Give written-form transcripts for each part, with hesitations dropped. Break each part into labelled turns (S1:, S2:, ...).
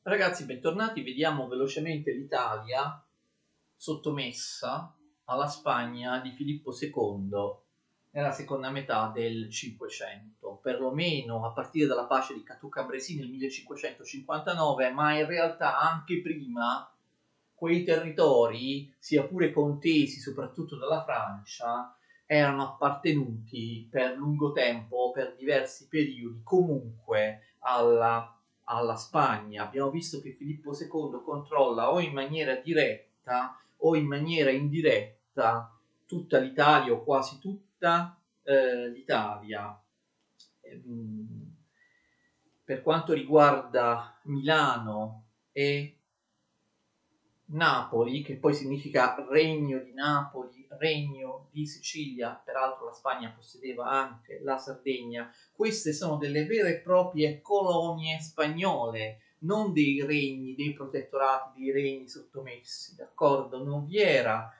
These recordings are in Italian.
S1: Ragazzi, bentornati. Vediamo velocemente l'Italia sottomessa alla Spagna di Filippo II nella seconda metà del Cinquecento, perlomeno a partire dalla pace di Cateau-Cambrésis nel 1559, ma in realtà anche prima quei territori, sia pure contesi soprattutto dalla Francia, erano appartenuti per lungo tempo, per diversi periodi, comunque alla Spagna. Abbiamo visto che Filippo II controlla o in maniera diretta o in maniera indiretta tutta l'Italia o quasi tutta l'Italia. Per quanto riguarda Milano e Napoli, che poi significa Regno di Napoli, Regno di Sicilia, peraltro la Spagna possedeva anche la Sardegna, queste sono delle vere e proprie colonie spagnole, non dei regni, dei protettorati, dei regni sottomessi, d'accordo? Non vi era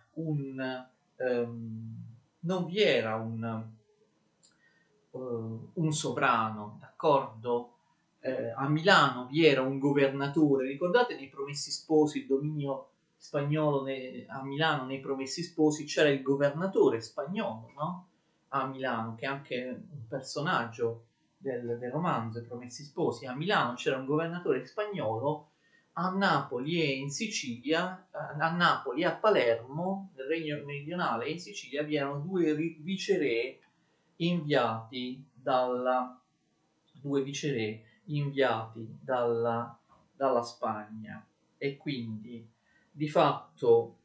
S1: un sovrano, d'accordo? A Milano vi era un governatore, ricordate nei Promessi Sposi, il dominio spagnolo a Milano nei Promessi Sposi c'era il governatore spagnolo, no? A Milano, che è anche un personaggio del romanzo I Promessi Sposi. A Milano c'era un governatore spagnolo, a Napoli e in Sicilia, a Napoli e a Palermo, nel Regno Meridionale e in Sicilia, vi erano viceré inviati due viceré inviati dalla Spagna, e quindi di fatto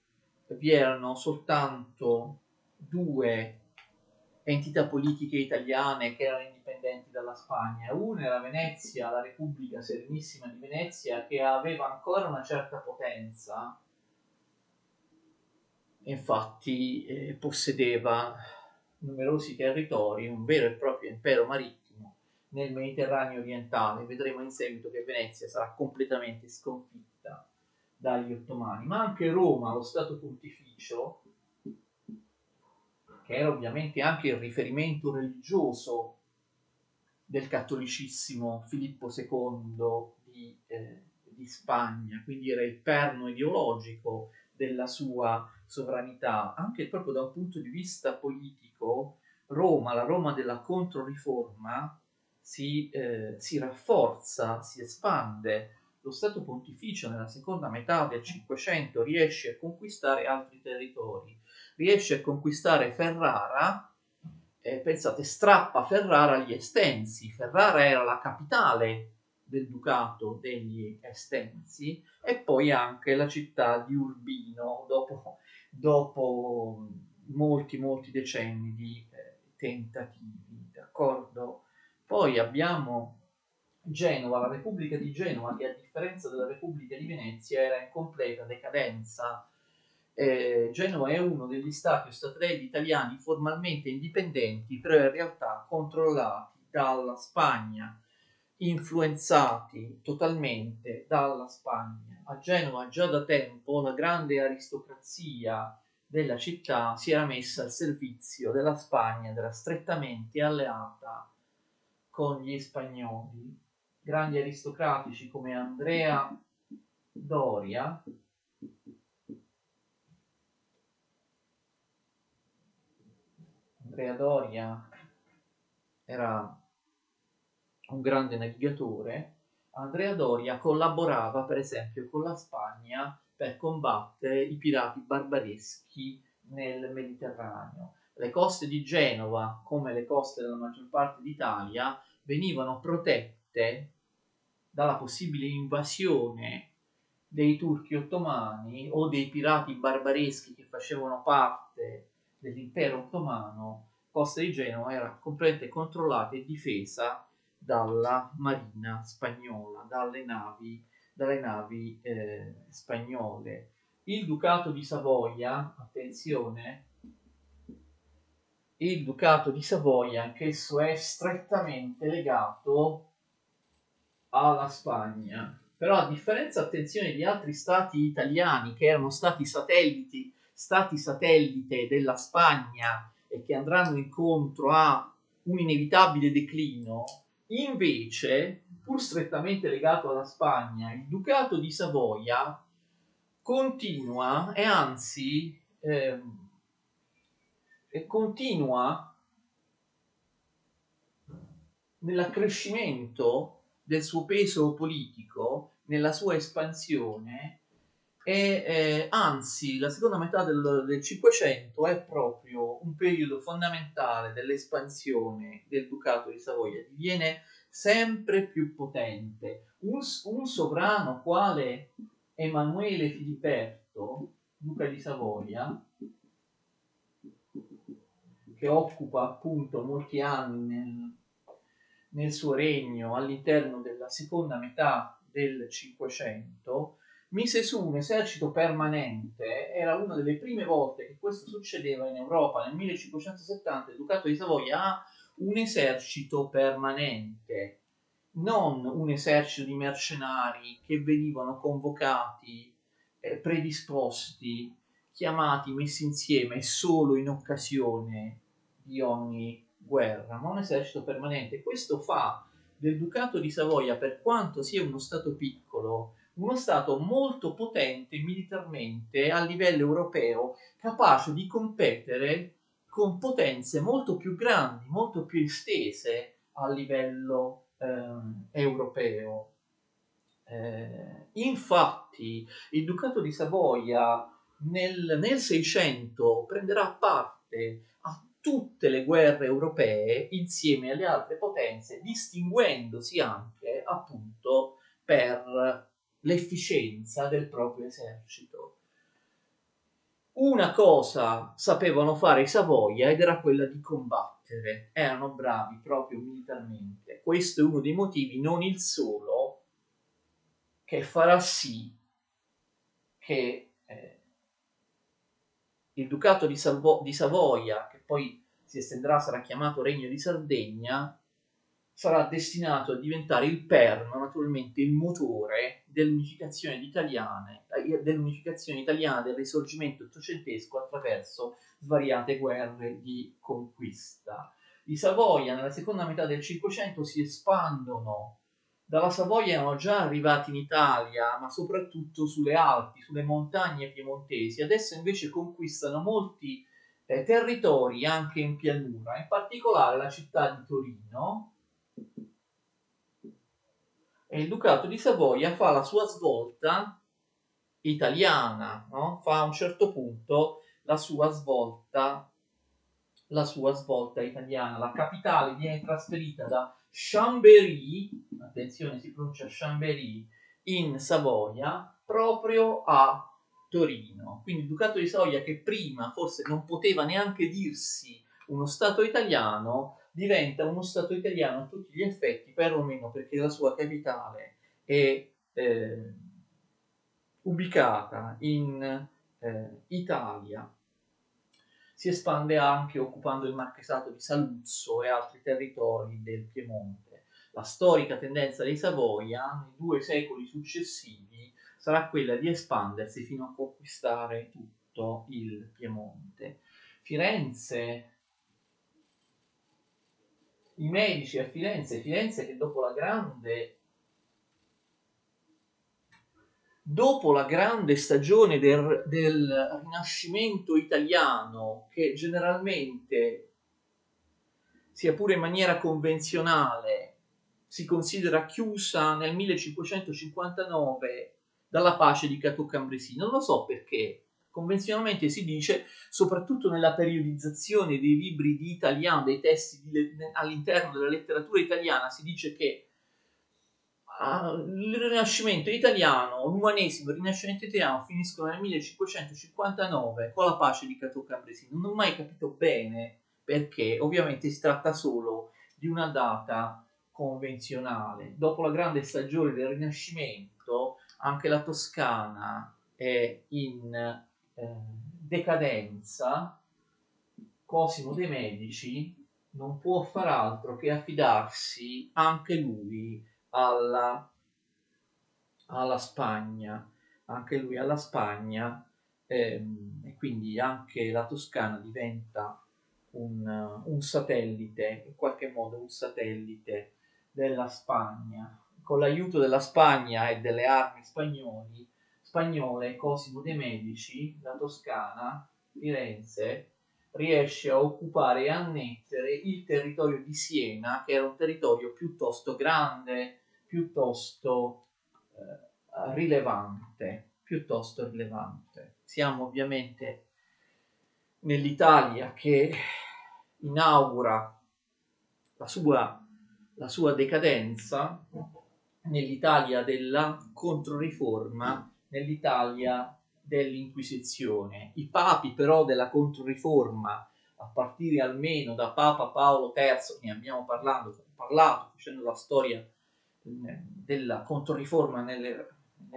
S1: vi erano soltanto due entità politiche italiane che erano indipendenti dalla Spagna. Una era Venezia, la Repubblica Serenissima di Venezia, che aveva ancora una certa potenza, infatti possedeva numerosi territori, un vero e proprio impero marittimo nel Mediterraneo orientale. Vedremo in seguito che Venezia sarà completamente sconfitta dagli ottomani, ma anche Roma, lo Stato Pontificio, che era ovviamente anche il riferimento religioso del cattolicissimo Filippo II di Spagna, quindi era il perno ideologico della sua sovranità, anche proprio da un punto di vista politico. Roma, la Roma della Controriforma, si rafforza, si espande. Lo Stato Pontificio nella seconda metà del Cinquecento riesce a conquistare altri territori, riesce a conquistare Ferrara. Pensate, strappa Ferrara agli Estensi. Ferrara era la capitale del Ducato degli Estensi e poi anche la città di Urbino dopo molti decenni di tentativi, d'accordo? Poi abbiamo Genova, la Repubblica di Genova, che a differenza della Repubblica di Venezia era in completa decadenza. Genova è uno degli stati o staterelli italiani formalmente indipendenti, però in realtà controllati dalla Spagna, influenzati totalmente dalla Spagna. A Genova già da tempo la grande aristocrazia della città si era messa al servizio della Spagna ed era strettamente alleata con gli spagnoli. Grandi aristocratici come Andrea Doria, era un grande navigatore. Andrea Doria collaborava per esempio con la Spagna per combattere i pirati barbareschi nel Mediterraneo. Le coste di Genova, come le coste della maggior parte d'Italia, venivano protette dalla possibile invasione dei turchi ottomani o dei pirati barbareschi che facevano parte dell'impero ottomano. Costa di Genova era completamente controllata e difesa dalla marina spagnola, dalle navi spagnole. Il Ducato di Savoia, attenzione, il Ducato di Savoia anch'esso è strettamente legato alla Spagna. Però a differenza, attenzione, di altri stati italiani che erano stati satellite della Spagna e che andranno incontro a un inevitabile declino, invece pur strettamente legato alla Spagna, il Ducato di Savoia continua e anzi continua nell'accrescimento del suo peso politico, nella sua espansione e anzi la seconda metà del Cinquecento è proprio un periodo fondamentale dell'espansione del Ducato di Savoia, diviene sempre più potente. Un sovrano quale Emanuele Filiberto, duca di Savoia, che occupa appunto molti anni nel suo regno all'interno della seconda metà del Cinquecento, mise su un esercito permanente. Era una delle prime volte che questo succedeva in Europa. Nel 1570 il Ducato di Savoia ha un esercito permanente, non un esercito di mercenari che venivano convocati, predisposti, chiamati, messi insieme solo in occasione di ogni guerra, ma un esercito permanente. Questo fa del Ducato di Savoia, per quanto sia uno stato piccolo, uno stato molto potente militarmente a livello europeo, capace di competere con potenze molto più grandi, molto più estese a livello europeo. Infatti il Ducato di Savoia nel 600 prenderà parte a tutte le guerre europee insieme alle altre potenze, distinguendosi anche appunto per l'efficienza del proprio esercito. Una cosa sapevano fare i Savoia ed era quella di combattere, erano bravi proprio militarmente. Questo è uno dei motivi, non il solo, che farà sì che il Ducato di Savoia, che poi si estenderà, sarà chiamato Regno di Sardegna, sarà destinato a diventare il perno, naturalmente il motore dell'unificazione italiana, del risorgimento ottocentesco attraverso svariate guerre di conquista. I Savoia nella seconda metà del Cinquecento si espandono. Dalla Savoia erano già arrivati in Italia, ma soprattutto sulle Alpi, sulle montagne piemontesi. Adesso invece conquistano molti territori anche in pianura, in particolare la città di Torino. E il Ducato di Savoia fa la sua svolta italiana, no? Fa a un certo punto la sua svolta italiana. La capitale viene trasferita da Chambéry, attenzione si pronuncia Chambéry, in Savoia, proprio a Torino. Quindi il Ducato di Savoia, che prima forse non poteva neanche dirsi uno Stato italiano, diventa uno Stato italiano a tutti gli effetti, perlomeno perché la sua capitale è ubicata in Italia. Si espande anche occupando il marchesato di Saluzzo e altri territori del Piemonte. La storica tendenza dei Savoia nei 2 secoli successivi sarà quella di espandersi fino a conquistare tutto il Piemonte. Firenze, i Medici a Firenze che dopo la grande stagione del Rinascimento italiano, che generalmente, sia pure in maniera convenzionale, si considera chiusa nel 1559 dalla pace di Cateau Cambrésis. Non lo so perché. Convenzionalmente si dice, soprattutto nella periodizzazione dei libri di italiano, dei testi all'interno della letteratura italiana, si dice che il Rinascimento italiano, l'umanesimo e il Rinascimento italiano finiscono nel 1559 con la pace di Cateau Cambrésis. Non ho mai capito bene perché, ovviamente si tratta solo di una data convenzionale. Dopo la grande stagione del Rinascimento, anche la Toscana è in decadenza. Cosimo de' Medici non può far altro che affidarsi anche lui alla Spagna, e quindi anche la Toscana diventa un satellite, in qualche modo un satellite della Spagna. con l'aiuto della Spagna e delle armi spagnole, Cosimo de' Medici, la Toscana, Firenze, riesce a occupare e annettere il territorio di Siena, che era un territorio piuttosto grande, piuttosto rilevante. Siamo ovviamente nell'Italia che inaugura la sua decadenza, nell'Italia della Controriforma, nell'Italia dell'Inquisizione. I papi però della Controriforma, a partire almeno da Papa Paolo III, ne abbiamo parlato facendo la storia della Controriforma nelle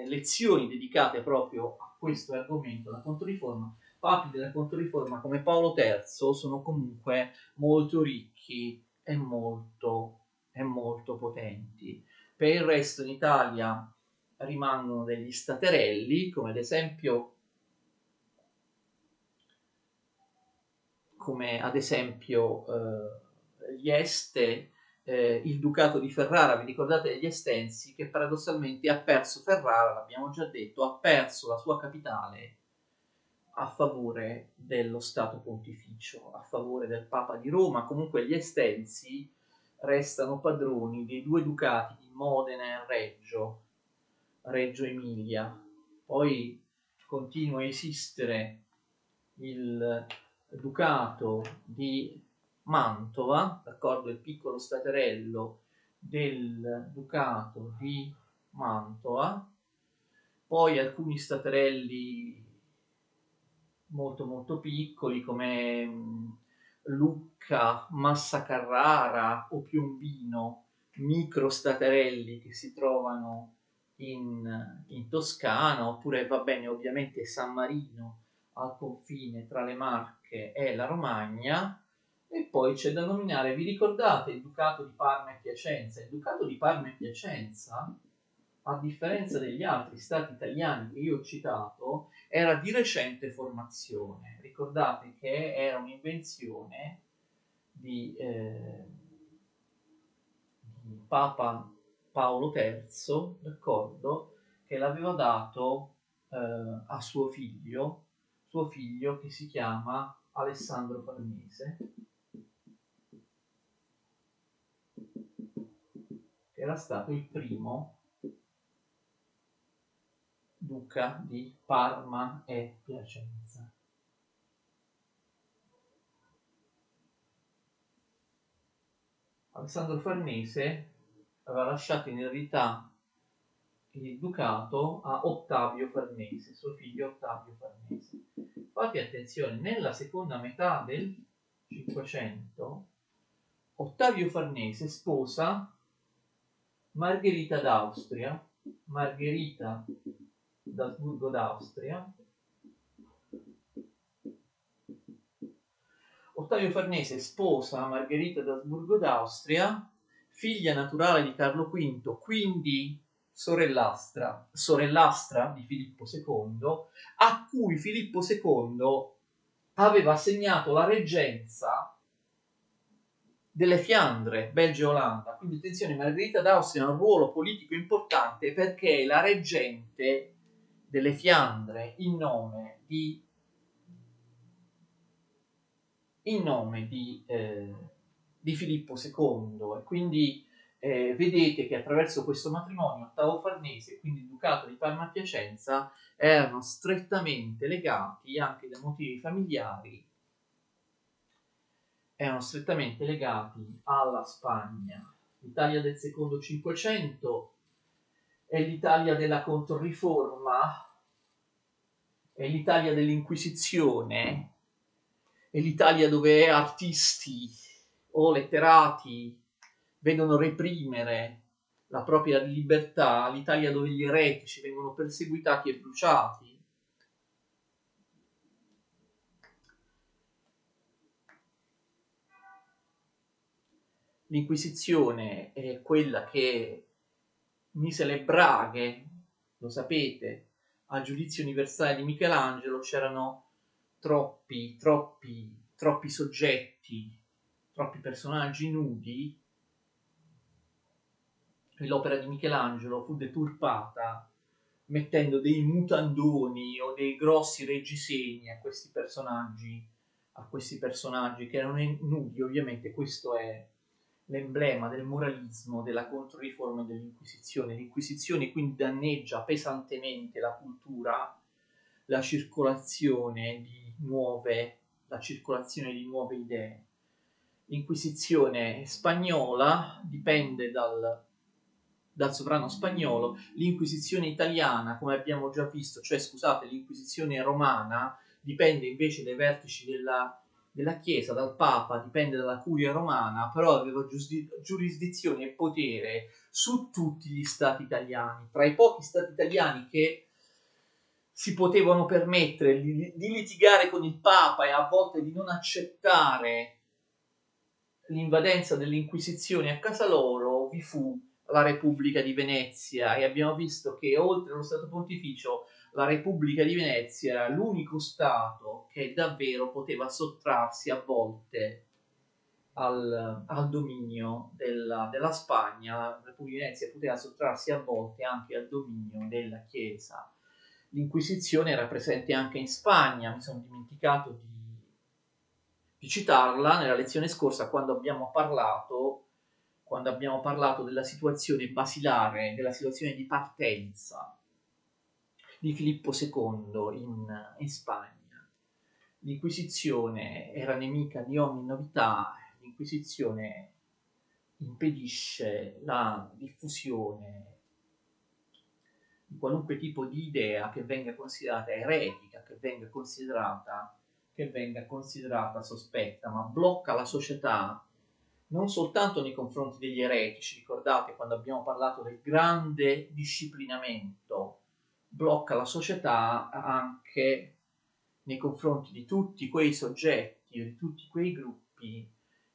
S1: lezioni dedicate proprio a questo argomento, la Controriforma. Papi della Controriforma come Paolo III sono comunque molto ricchi e molto potenti. Per il resto in Italia rimangono degli staterelli, come ad esempio gli Este, il Ducato di Ferrara. Vi ricordate degli Estensi, che paradossalmente ha perso Ferrara, l'abbiamo già detto, ha perso la sua capitale a favore dello Stato Pontificio, a favore del Papa di Roma. Comunque gli Estensi restano padroni dei due ducati di Modena e Reggio Emilia. Poi continua a esistere il Ducato di Mantova, d'accordo, il piccolo staterello del Ducato di Mantova, poi alcuni staterelli molto piccoli come Lucca, Massa Carrara o Piombino, micro staterelli che si trovano in Toscana, oppure va bene ovviamente San Marino al confine tra le Marche e la Romagna. E poi c'è da nominare, vi ricordate il Ducato di Parma e Piacenza? Il Ducato di Parma e Piacenza, a differenza degli altri stati italiani che io ho citato, era di recente formazione. Ricordate che era un'invenzione di Papa Paolo III, d'accordo, che l'aveva dato a suo figlio che si chiama Alessandro Farnese, che era stato il primo duca di Parma e Piacenza. Alessandro Farnese aveva lasciato in eredità il ducato a Ottavio Farnese, suo figlio Ottavio Farnese. Fate attenzione, nella seconda metà del Cinquecento Ottavio Farnese sposa Margherita d'Austria, Margherita d'Asburgo d'Austria. Ottavio Farnese sposa Margherita d'Asburgo d'Austria, figlia naturale di Carlo V, quindi sorellastra di Filippo II, a cui Filippo II aveva assegnato la reggenza delle Fiandre, Belgio e Olanda. Quindi attenzione, Margherita d'Austria ha un ruolo politico importante perché è la reggente delle Fiandre in nome di Filippo II, e quindi vedete che attraverso questo matrimonio Ottavo Farnese, quindi il Ducato di Parma e Piacenza, erano strettamente legati anche da motivi familiari, erano strettamente legati alla Spagna. L'Italia del secondo Cinquecento è l'Italia della Controriforma, è l'Italia dell'Inquisizione, è l'Italia dove artisti o letterati vedono reprimere la propria libertà, l'Italia dove gli eretici vengono perseguitati e bruciati. L'Inquisizione è quella che mise le braghe, lo sapete, al giudizio universale di Michelangelo. C'erano troppi soggetti, troppi personaggi nudi l'opera di Michelangelo fu deturpata mettendo dei mutandoni o dei grossi reggiseni a questi personaggi che erano nudi. Ovviamente questo è l'emblema del moralismo, della controriforma dell'Inquisizione. L'Inquisizione quindi danneggia pesantemente la cultura, la circolazione di la circolazione di nuove idee. L'Inquisizione spagnola dipende dal sovrano spagnolo, l'Inquisizione italiana, come abbiamo già visto, cioè scusate, l'Inquisizione romana dipende invece dai vertici della Chiesa, dal Papa, dipende dalla Curia romana, però aveva giurisdizione e potere su tutti gli stati italiani. Tra i pochi stati italiani che si potevano permettere di litigare con il Papa e a volte di non accettare l'invadenza dell'Inquisizione a casa loro, vi fu la Repubblica di Venezia, e abbiamo visto che oltre allo Stato Pontificio la Repubblica di Venezia era l'unico Stato che davvero poteva sottrarsi a volte al dominio della Spagna. La Repubblica di Venezia poteva sottrarsi a volte anche al dominio della Chiesa. L'Inquisizione era presente anche in Spagna, mi sono dimenticato di citarla nella lezione scorsa quando abbiamo parlato della situazione basilare, della situazione di partenza di Filippo II in Spagna. L'Inquisizione era nemica di ogni novità, l'Inquisizione impedisce la diffusione di qualunque tipo di idea che venga considerata eretica, che venga considerata sospetta, ma blocca la società non soltanto nei confronti degli eretici. Ricordate quando abbiamo parlato del grande disciplinamento, blocca la società anche nei confronti di tutti quei soggetti, di tutti quei gruppi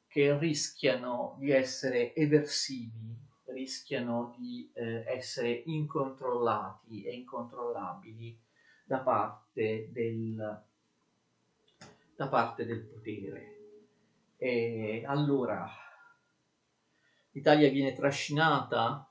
S1: che rischiano di essere eversivi, rischiano di essere incontrollati e incontrollabili da parte del potere. E allora l'Italia viene trascinata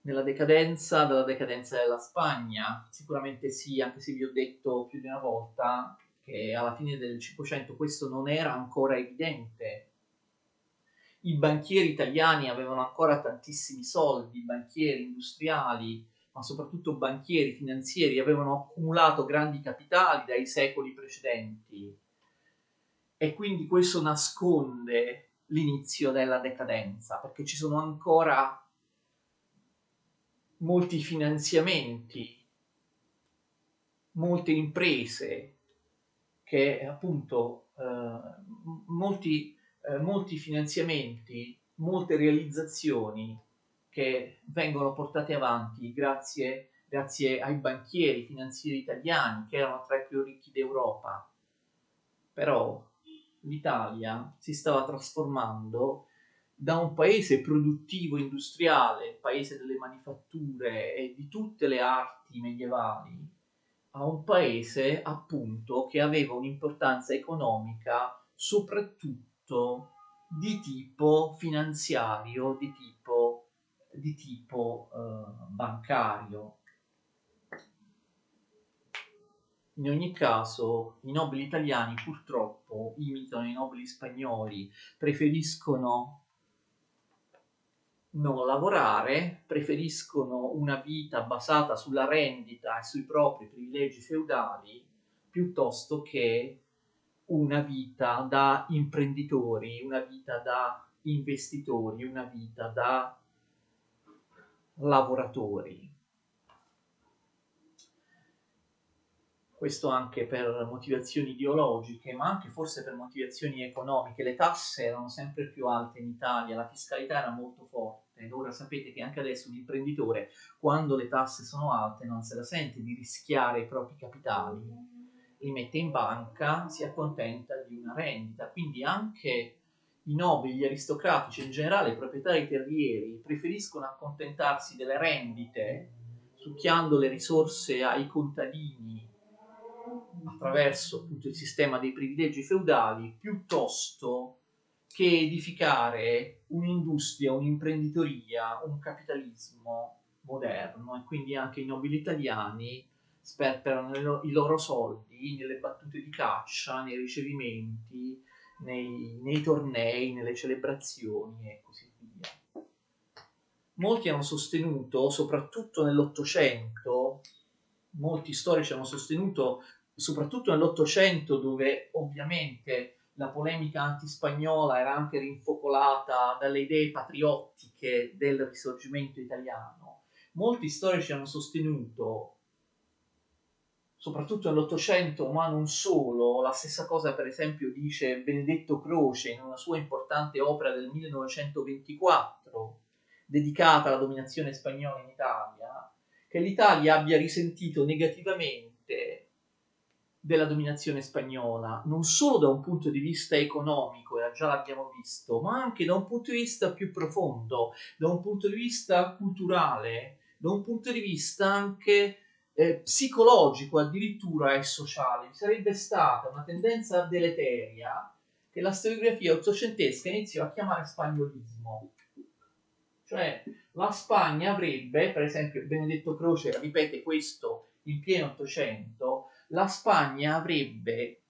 S1: dalla decadenza della Spagna, sicuramente sì, anche se vi ho detto più di una volta che alla fine del Cinquecento questo non era ancora evidente. I banchieri italiani avevano ancora tantissimi soldi, i banchieri industriali, ma soprattutto banchieri finanzieri, avevano accumulato grandi capitali dai secoli precedenti, e quindi questo nasconde l'inizio della decadenza, perché ci sono ancora molti finanziamenti, molte imprese che appunto molti finanziamenti, molte realizzazioni che vengono portate avanti grazie ai banchieri finanzieri italiani che erano tra i più ricchi d'Europa. Però l'Italia si stava trasformando da un paese produttivo industriale, paese delle manifatture e di tutte le arti medievali, a un paese appunto che aveva un'importanza economica soprattutto di tipo finanziario, di tipo bancario. In ogni caso, i nobili italiani purtroppo imitano i nobili spagnoli, preferiscono non lavorare, preferiscono una vita basata sulla rendita e sui propri privilegi feudali piuttosto che una vita da imprenditori, una vita da investitori, una vita da lavoratori. Questo anche per motivazioni ideologiche, ma anche forse per motivazioni economiche. Le tasse erano sempre più alte in Italia, la fiscalità era molto forte, ed ora sapete che anche adesso un imprenditore, quando le tasse sono alte, non se la sente di rischiare i propri capitali, li mette in banca, si accontenta di una rendita. Quindi anche i nobili, gli aristocratici, in generale i proprietari terrieri, preferiscono accontentarsi delle rendite, succhiando le risorse ai contadini attraverso appunto il sistema dei privilegi feudali, piuttosto che edificare un'industria, un'imprenditoria, un capitalismo moderno, e quindi anche i nobili italiani sperperano i loro soldi nelle battute di caccia, nei ricevimenti, nei tornei, nelle celebrazioni e così via. Molti hanno sostenuto, soprattutto nell'Ottocento, molti storici hanno sostenuto, soprattutto nell'Ottocento, dove ovviamente la polemica antispagnola era anche rinfocolata dalle idee patriottiche del risorgimento italiano, molti storici hanno sostenuto, soprattutto nell'Ottocento, ma non solo, la stessa cosa per esempio dice Benedetto Croce in una sua importante opera del 1924, dedicata alla dominazione spagnola in Italia, che l'Italia abbia risentito negativamente della dominazione spagnola, non solo da un punto di vista economico, e già l'abbiamo visto, ma anche da un punto di vista più profondo, da un punto di vista culturale, da un punto di vista anche psicologico addirittura e sociale. Vi sarebbe stata una tendenza deleteria che la storiografia ottocentesca iniziò a chiamare spagnolismo. Cioè la Spagna avrebbe, per esempio Benedetto Croce ripete questo in pieno Ottocento, la Spagna avrebbe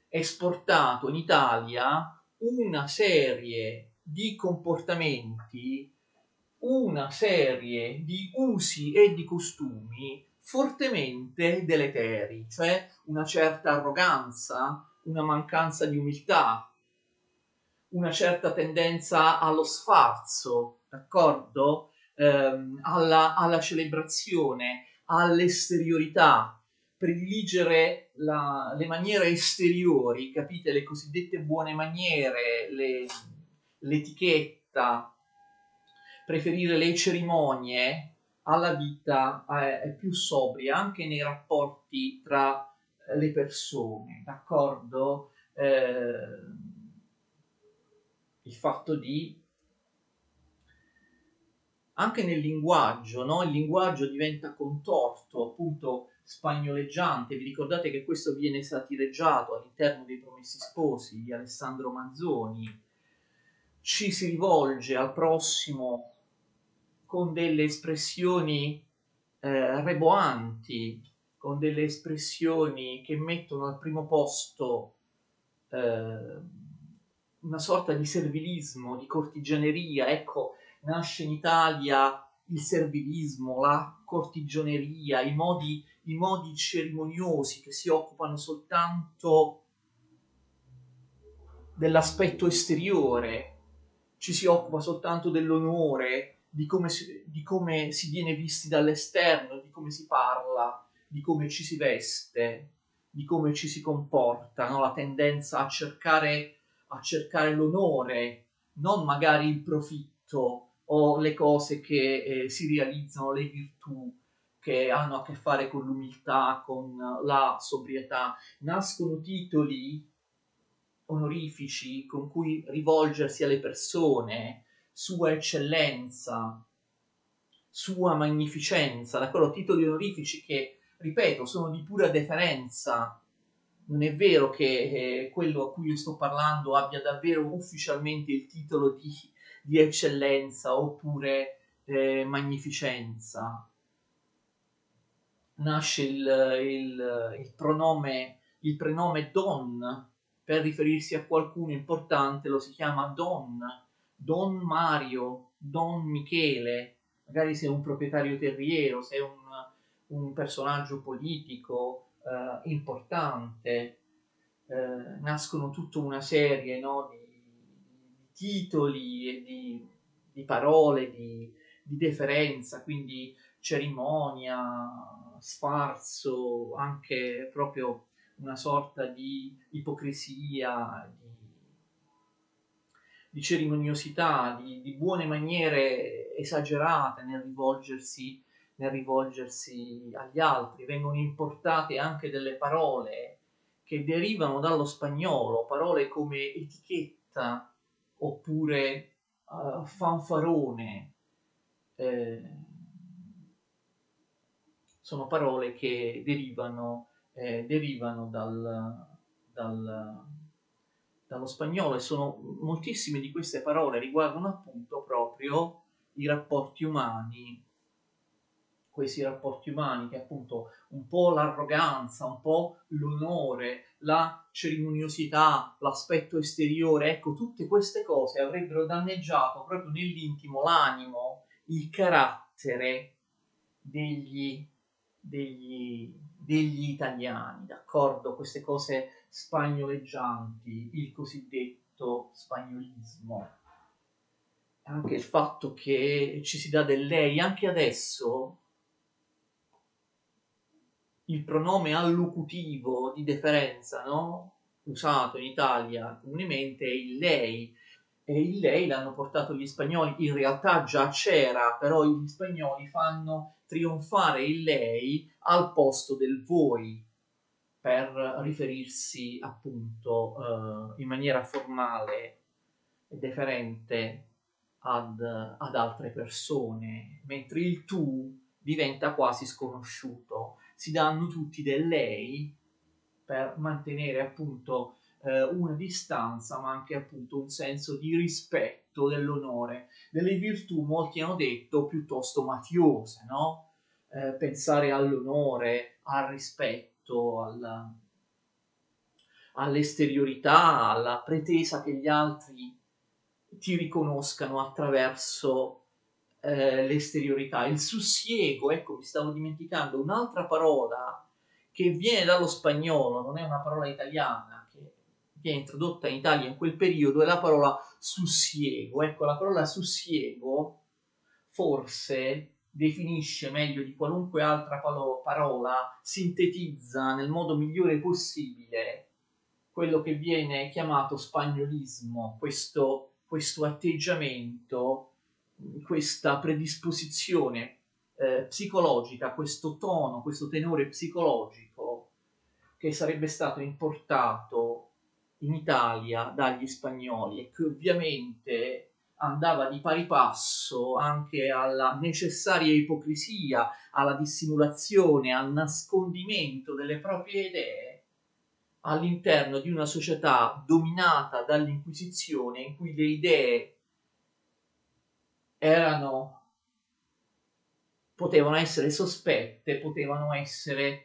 S1: esportato in Italia una serie di comportamenti, una serie di usi e di costumi fortemente deleteri, cioè una certa arroganza, una mancanza di umiltà, una certa tendenza allo sfarzo, d'accordo? Alla celebrazione, all'esteriorità, prediligere le maniere esteriori, capite? Le cosiddette buone maniere, l'etichetta, preferire le cerimonie alla vita più sobria, anche nei rapporti tra le persone, d'accordo? Il fatto di anche nel linguaggio, no? Il linguaggio diventa contorto, appunto spagnoleggiante. Vi ricordate che questo viene satireggiato all'interno dei Promessi Sposi di Alessandro Manzoni. Ci si rivolge al prossimo con delle espressioni reboanti, con delle espressioni che mettono al primo posto una sorta di servilismo, di cortigianeria. Ecco, nasce in Italia il servilismo, la cortigianeria, i modi cerimoniosi che si occupano soltanto dell'aspetto esteriore, ci si occupa soltanto dell'onore, di come si viene visti dall'esterno, di come si parla, di come ci si veste, di come ci si comporta, no? La tendenza a cercare l'onore, non magari il profitto o le cose che si realizzano, le virtù che hanno a che fare con l'umiltà, con la sobrietà. Nascono titoli onorifici con cui rivolgersi alle persone, Sua Eccellenza, Sua Magnificenza, d'accordo? Titoli onorifici che, ripeto, sono di pura deferenza. Non è vero che quello a cui io sto parlando abbia davvero ufficialmente il titolo di eccellenza oppure magnificenza. Nasce il prenome Don per riferirsi a qualcuno importante, lo si chiama Don Mario, Don Michele, magari sei un proprietario terriero, sei un personaggio politico importante. Nascono tutta una serie, no, di titoli e di parole, di deferenza, quindi cerimonia, sfarzo, anche proprio una sorta di ipocrisia, di cerimoniosità, di buone maniere esagerate nel rivolgersi agli altri. Vengono importate anche delle parole che derivano dallo spagnolo, parole come etichetta oppure fanfarone. Sono parole che derivano dal dallo spagnolo, e moltissime di queste parole riguardano appunto proprio i rapporti umani, questi rapporti umani che appunto un po' l'arroganza, un po' l'onore, la cerimoniosità, l'aspetto esteriore, ecco, tutte queste cose avrebbero danneggiato proprio nell'intimo l'animo, il carattere degli italiani, d'accordo? Queste cose spagnoleggianti, il cosiddetto spagnolismo. Anche il fatto che ci si dà del lei, anche adesso il pronome allocutivo di deferenza, no? Usato in Italia comunemente è il lei, e il lei l'hanno portato gli spagnoli, in realtà già c'era, però gli spagnoli fanno trionfare il lei al posto del voi per riferirsi appunto in maniera formale e deferente ad altre persone, mentre il tu diventa quasi sconosciuto. Si danno tutti del lei per mantenere appunto una distanza, ma anche appunto un senso di rispetto dell'onore, delle virtù, molti hanno detto, piuttosto mafiose, no? Pensare all'onore, al rispetto, all'esteriorità, alla pretesa che gli altri ti riconoscano attraverso l'esteriorità. Il sussiego, ecco, mi stavo dimenticando, un'altra parola che viene dallo spagnolo, non è una parola italiana, che viene introdotta in Italia in quel periodo, è la parola sussiego. Ecco, la parola sussiego forse definisce meglio di qualunque altra parola, sintetizza nel modo migliore possibile quello che viene chiamato spagnolismo, questo atteggiamento, questa predisposizione psicologica, questo tono, questo tenore psicologico che sarebbe stato importato in Italia dagli spagnoli e che ovviamente andava di pari passo anche alla necessaria ipocrisia, alla dissimulazione, al nascondimento delle proprie idee all'interno di una società dominata dall'Inquisizione, in cui le idee potevano essere sospette, potevano essere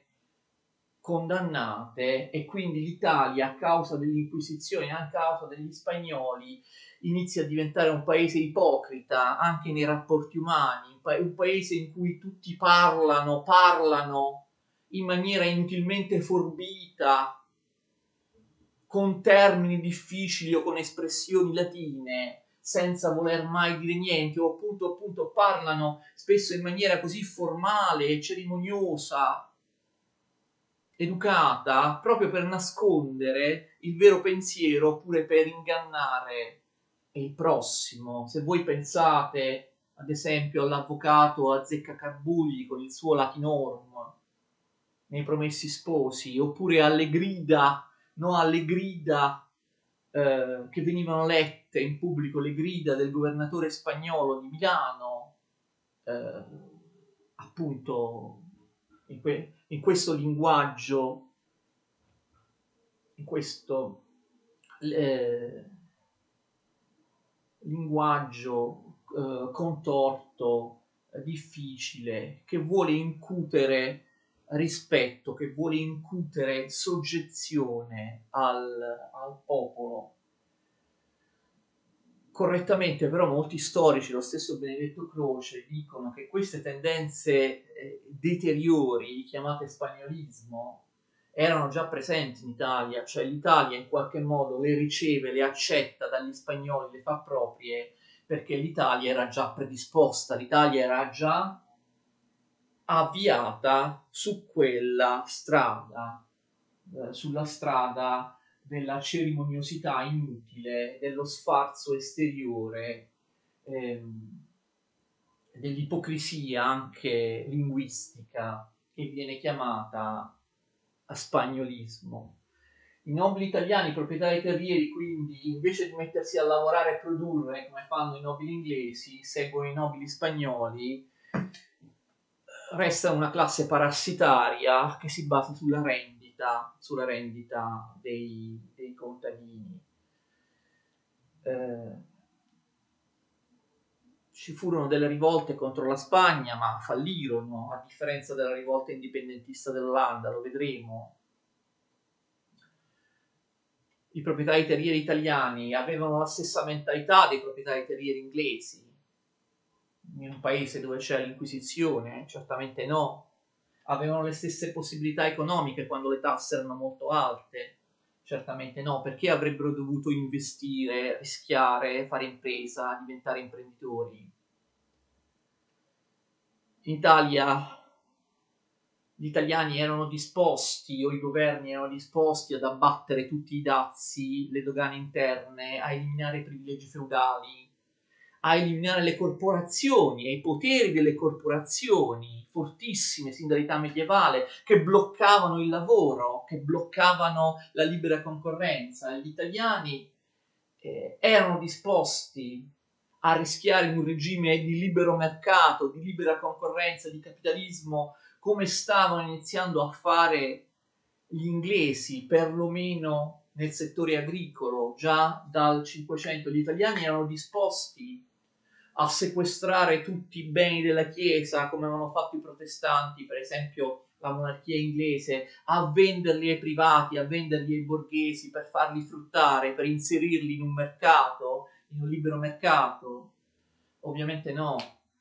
S1: condannate, e quindi l'Italia, a causa dell'Inquisizione, a causa degli spagnoli, inizia a diventare un paese ipocrita anche nei rapporti umani, un paese in cui tutti parlano in maniera inutilmente forbita, con termini difficili o con espressioni latine, senza voler mai dire niente, o appunto parlano spesso in maniera così formale e cerimoniosa, educata, proprio per nascondere il vero pensiero oppure per ingannare il prossimo. Se voi pensate ad esempio all'avvocato Azzeccagarbugli con il suo Latinorum nei Promessi Sposi, oppure alle grida, no, alle grida che venivano lette in pubblico, le grida del governatore spagnolo di Milano, eh, appunto in questo linguaggio, in questo eh, linguaggio contorto, difficile, che vuole incutere rispetto, che vuole incutere soggezione al popolo. Correttamente però molti storici, lo stesso Benedetto Croce, dicono che queste tendenze deteriori, chiamate spagnolismo, erano già presenti in Italia, cioè l'Italia in qualche modo le riceve, le accetta dagli spagnoli, le fa proprie, perché l'Italia era già predisposta, l'Italia era già avviata su quella strada, sulla strada della cerimoniosità inutile, dello sfarzo esteriore, dell'ipocrisia anche linguistica che viene chiamata spagnolismo. I nobili italiani, proprietari terrieri, quindi, invece di mettersi a lavorare e produrre come fanno i nobili inglesi, seguono i nobili spagnoli, resta una classe parassitaria che si basa sulla rendita dei contadini. Ci furono delle rivolte contro la Spagna, ma fallirono, a differenza della rivolta indipendentista dell'Olanda, lo vedremo. I proprietari terrieri italiani avevano la stessa mentalità dei proprietari terrieri inglesi. In un paese dove c'era l'Inquisizione? Certamente no. Avevano le stesse possibilità economiche quando le tasse erano molto alte? Certamente no. Perché avrebbero dovuto investire, rischiare, fare impresa, diventare imprenditori? In Italia gli italiani erano disposti, o i governi erano disposti ad abbattere tutti i dazi, le dogane interne, a eliminare i privilegi feudali, a eliminare le corporazioni e i poteri delle corporazioni, fortissime sin dall'età medievale, che bloccavano il lavoro, che bloccavano la libera concorrenza. Gli italiani erano disposti a rischiare in un regime di libero mercato, di libera concorrenza, di capitalismo, come stavano iniziando a fare gli inglesi, perlomeno nel settore agricolo, già dal Cinquecento. Gli italiani erano disposti a sequestrare tutti i beni della Chiesa, come avevano fatto i protestanti, per esempio la monarchia inglese, a venderli ai privati, a venderli ai borghesi per farli fruttare, per inserirli in un mercato, in un libero mercato. Ovviamente no,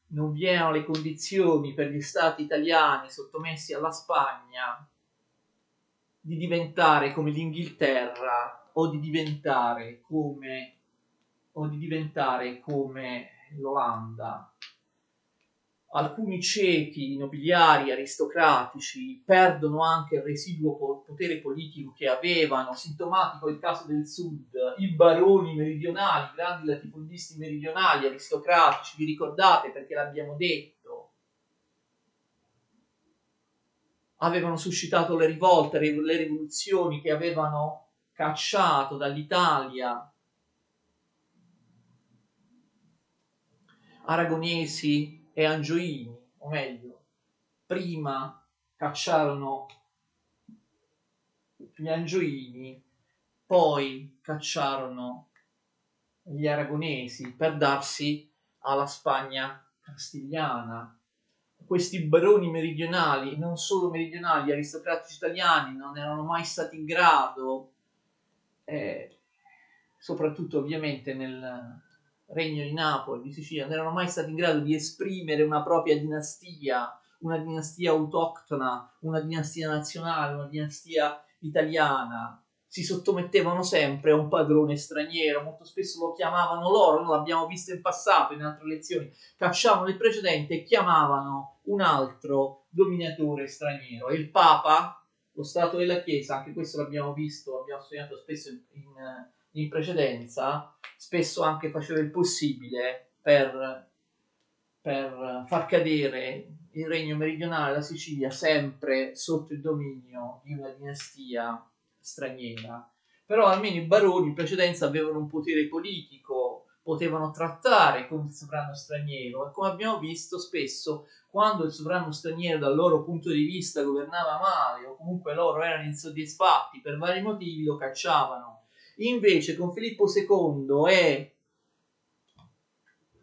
S1: non vi erano le condizioni per gli stati italiani sottomessi alla Spagna di diventare come l'Inghilterra o di diventare come l'Olanda. Alcuni ceti nobiliari aristocratici perdono anche il residuo potere politico che avevano, sintomatico il caso del Sud, i baroni meridionali, i grandi latifondisti meridionali aristocratici, vi ricordate perché l'abbiamo detto? Avevano suscitato le rivolte, le rivoluzioni che avevano cacciato dall'Italia aragonesi e angioini, o meglio, prima cacciarono gli angioini, poi cacciarono gli aragonesi per darsi alla Spagna castigliana. Questi baroni meridionali, non solo meridionali, gli aristocratici italiani non erano mai stati in grado, soprattutto ovviamente nel regno di Napoli, di Sicilia, non erano mai stati in grado di esprimere una propria dinastia, una dinastia autoctona, una dinastia nazionale, una dinastia italiana. Si sottomettevano sempre a un padrone straniero, molto spesso lo chiamavano loro, noi l'abbiamo visto in passato in altre lezioni, cacciavano il precedente e chiamavano un altro dominatore straniero. E il Papa, lo Stato della Chiesa, anche questo l'abbiamo visto, l'abbiamo studiato spesso in precedenza, spesso anche faceva il possibile per far cadere il regno meridionale, la Sicilia, sempre sotto il dominio di una dinastia straniera. Però almeno i baroni in precedenza avevano un potere politico, potevano trattare con il sovrano straniero e come abbiamo visto spesso quando il sovrano straniero dal loro punto di vista governava male o comunque loro erano insoddisfatti per vari motivi lo cacciavano. Invece con Filippo II e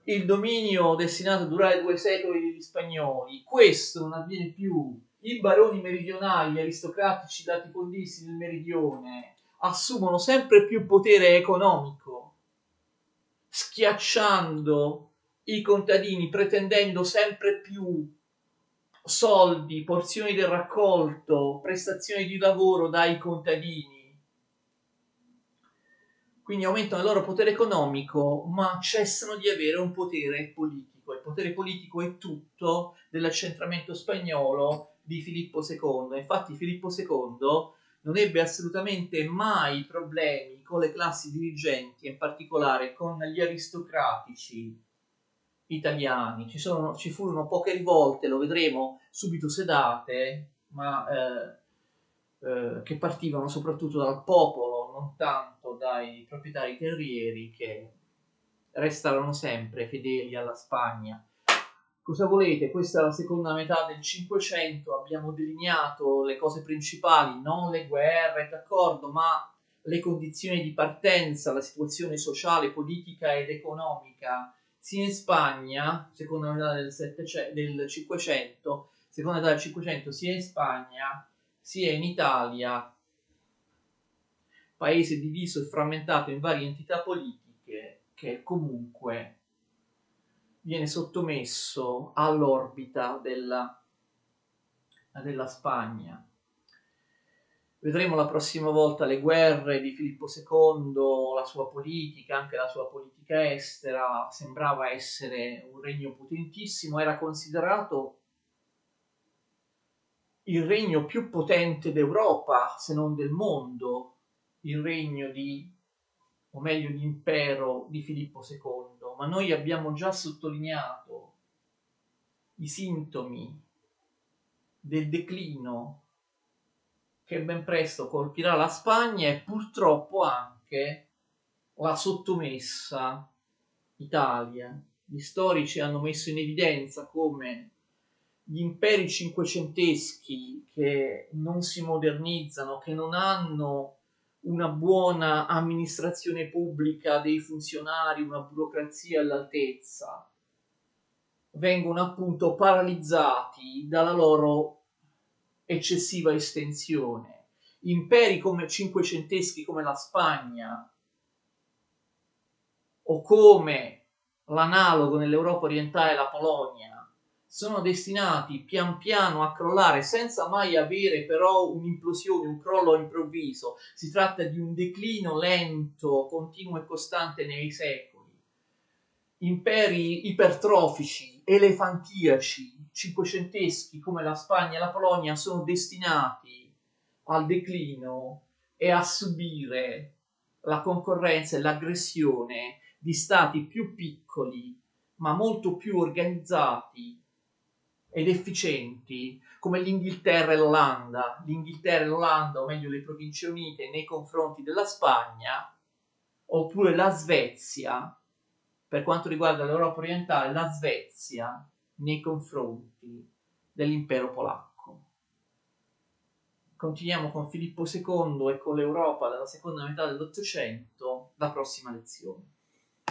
S1: il dominio destinato a durare 2 secoli degli spagnoli, questo non avviene più. I baroni meridionali, gli aristocratici latifondisti del meridione assumono sempre più potere economico, schiacciando i contadini, pretendendo sempre più soldi, porzioni del raccolto, prestazioni di lavoro dai contadini. Quindi aumentano il loro potere economico, ma cessano di avere un potere politico. Il potere politico è tutto dell'accentramento spagnolo di Filippo II. Infatti Filippo II non ebbe assolutamente mai problemi con le classi dirigenti, in particolare con gli aristocratici italiani. Ci furono poche rivolte, lo vedremo, subito sedate, ma che partivano soprattutto dal popolo, non tanto dai proprietari terrieri che restarono sempre fedeli alla Spagna. Cosa volete? Questa è la seconda metà del Cinquecento, abbiamo delineato le cose principali, non le guerre, d'accordo, ma le condizioni di partenza, la situazione sociale, politica ed economica, sia in Spagna, seconda metà del 500, seconda metà del 500, sia in Spagna, sia in Italia, paese diviso e frammentato in varie entità politiche, che comunque viene sottomesso all'orbita della Spagna. Vedremo la prossima volta le guerre di Filippo II, la sua politica, anche la sua politica estera. Sembrava essere un regno potentissimo, era considerato il regno più potente d'Europa, se non del mondo, il regno o meglio l'impero di Filippo II, ma noi abbiamo già sottolineato i sintomi del declino che ben presto colpirà la Spagna e purtroppo anche la sottomessa Italia. Gli storici hanno messo in evidenza come gli imperi cinquecenteschi che non si modernizzano, che non hanno una buona amministrazione pubblica dei funzionari, una burocrazia all'altezza, vengono appunto paralizzati dalla loro eccessiva estensione. Imperi come cinquecenteschi come la Spagna o come l'analogo nell'Europa orientale la Polonia sono destinati pian piano a crollare senza mai avere però un'implosione, un crollo improvviso. Si tratta di un declino lento, continuo e costante nei secoli. Imperi ipertrofici, elefantiaci, cinquecenteschi come la Spagna e la Polonia sono destinati al declino e a subire la concorrenza e l'aggressione di stati più piccoli ma molto più organizzati ed efficienti come l'Inghilterra e l'Olanda, o meglio le Province Unite nei confronti della Spagna, oppure la Svezia, per quanto riguarda l'Europa orientale, la Svezia nei confronti dell'impero polacco. Continuiamo con Filippo II e con l'Europa della seconda metà dell'Ottocento, la prossima lezione.